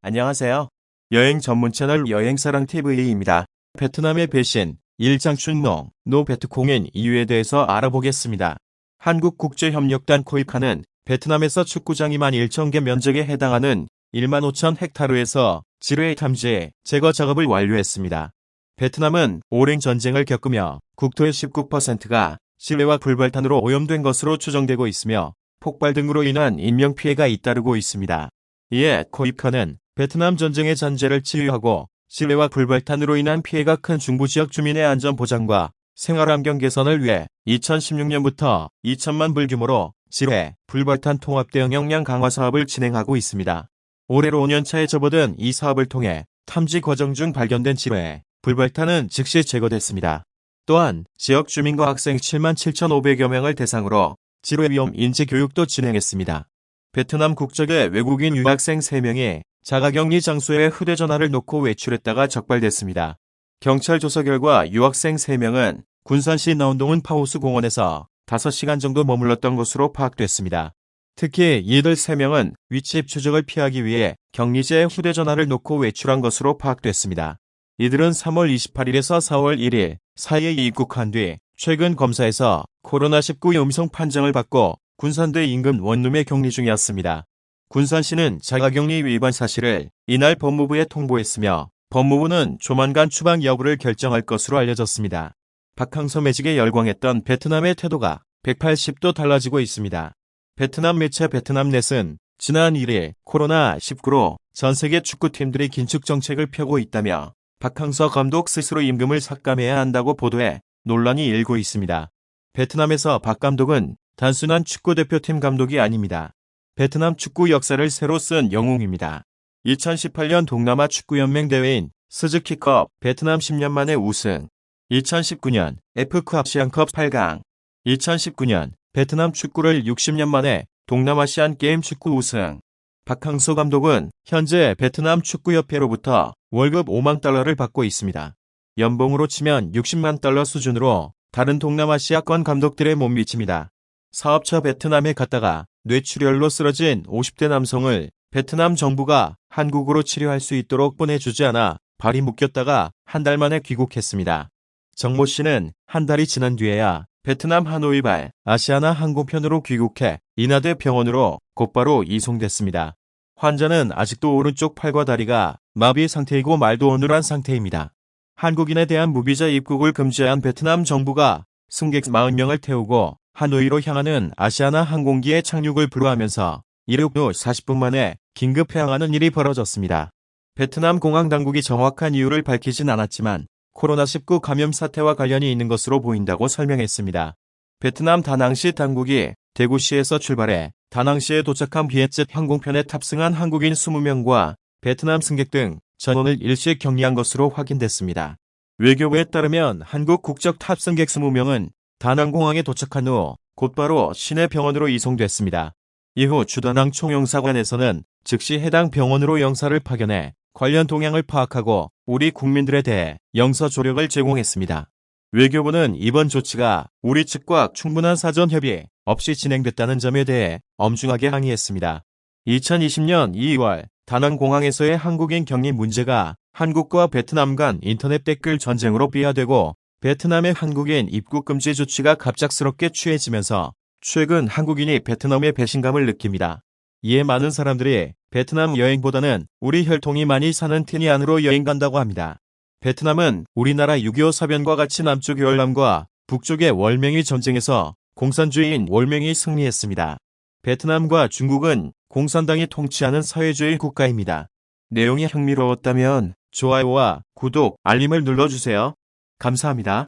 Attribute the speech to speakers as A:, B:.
A: 안녕하세요. 여행 전문 채널 여행사랑TV입니다. 베트남의 배신, 일장춘몽, 노베트콩인 이유에 대해서 알아보겠습니다. 한국국제협력단 코이카는 베트남에서 축구장이 11,000개 면적에 해당하는 15,000헥타르에서 지뢰 탐지, 제거 작업을 완료했습니다. 베트남은 오랜 전쟁을 겪으며 국토의 19%가 지뢰와 불발탄으로 오염된 것으로 추정되고 있으며 폭발 등으로 인한 인명피해가 잇따르고 있습니다. 이에 코이카는 베트남 전쟁의 잔재를 치유하고 지뢰와 불발탄으로 인한 피해가 큰 중부지역 주민의 안전 보장과 생활환경 개선을 위해 2016년부터 2천만 불 규모로 지뢰, 불발탄 통합 대응 역량 강화 사업을 진행하고 있습니다. 올해로 5년차에 접어든 이 사업을 통해 탐지 과정 중 발견된 지뢰, 불발탄은 즉시 제거됐습니다. 또한 지역 주민과 학생 77,500여 명을 대상으로 지뢰 위험 인지 교육도 진행했습니다. 베트남 국적의 외국인 유학생 3명이 자가격리 장소에 휴대전화를 놓고 외출했다가 적발됐습니다. 경찰 조사 결과 유학생 3명은 군산시 나운동은 파호수 공원에서 5시간 정도 머물렀던 것으로 파악됐습니다. 특히 이들 3명은 위치 추적을 피하기 위해 격리지에 휴대전화를 놓고 외출한 것으로 파악됐습니다. 이들은 3월 28일에서 4월 1일 사이에 입국한 뒤 최근 검사에서 코로나19 음성 판정을 받고 군산대 인근 원룸에 격리 중이었습니다. 군산시는 자가격리 위반 사실을 이날 법무부에 통보했으며 법무부는 조만간 추방 여부를 결정할 것으로 알려졌습니다. 박항서 매직에 열광했던 베트남의 태도가 180도 달라지고 있습니다. 베트남 매체 베트남넷은 지난 1일 코로나19로 전 세계 축구팀들이 긴축 정책을 펴고 있다며 박항서 감독 스스로 임금을 삭감해야 한다고 보도해 논란이 일고 있습니다. 베트남에서 박 감독은 단순한 축구대표팀 감독이 아닙니다. 베트남 축구 역사를 새로 쓴 영웅입니다. 2018년 동남아 축구연맹 대회인 스즈키컵 베트남 10년 만에 우승, 2019년 F컵 아시안컵 8강, 2019년 베트남 축구를 60년 만에 동남아시안 게임 축구 우승. 박항서 감독은 현재 베트남 축구협회로부터 월급 5만 달러를 받고 있습니다. 연봉으로 치면 60만 달러 수준으로 다른 동남아시아권 감독들에 못 미칩니다. 사업차 베트남에 갔다가 뇌출혈로 쓰러진 50대 남성을 베트남 정부가 한국으로 치료할 수 있도록 보내주지 않아 발이 묶였다가 한 달 만에 귀국했습니다. 정모 씨는 한 달이 지난 뒤에야 베트남 하노이발 아시아나 항공편으로 귀국해 인하대 병원으로 곧바로 이송됐습니다. 환자는 아직도 오른쪽 팔과 다리가 마비 상태이고 말도 어눌한 상태입니다. 한국인에 대한 무비자 입국을 금지한 베트남 정부가 승객 40명을 태우고 하노이로 향하는 아시아나 항공기에 착륙을 불허하면서 이륙 후 40분 만에 긴급 해항하는 일이 벌어졌습니다. 베트남 공항 당국이 정확한 이유를 밝히진 않았지만 코로나19 감염 사태와 관련이 있는 것으로 보인다고 설명했습니다. 베트남 다낭시 당국이 대구시에서 출발해 다낭시에 도착한 비엣젯 항공편에 탑승한 한국인 20명과 베트남 승객 등 전원을 일시 격리한 것으로 확인됐습니다. 외교부에 따르면 한국 국적 탑승객 20명은 다낭공항에 도착한 후 곧바로 시내 병원으로 이송됐습니다. 이후 주다낭 총영사관에서는 즉시 해당 병원으로 영사를 파견해 관련 동향을 파악하고 우리 국민들에 대해 영서 조력을 제공했습니다. 외교부는 이번 조치가 우리 측과 충분한 사전 협의 없이 진행됐다는 점에 대해 엄중하게 항의했습니다. 2020년 2월 다낭공항에서의 한국인 격리 문제가 한국과 베트남 간 인터넷 댓글 전쟁으로 비화되고 베트남의 한국인 입국 금지 조치가 갑작스럽게 취해지면서 최근 한국인이 베트남의 배신감을 느낍니다. 이에 많은 사람들이 베트남 여행보다는 우리 혈통이 많이 사는 티니안으로 여행 간다고 합니다. 베트남은 우리나라 6.25 사변과 같이 남쪽 열람과 북쪽의 월명이 전쟁에서 공산주의인 월명이 승리했습니다. 베트남과 중국은 공산당이 통치하는 사회주의 국가입니다. 내용이 흥미로웠다면 좋아요와 구독, 알림을 눌러주세요. 감사합니다.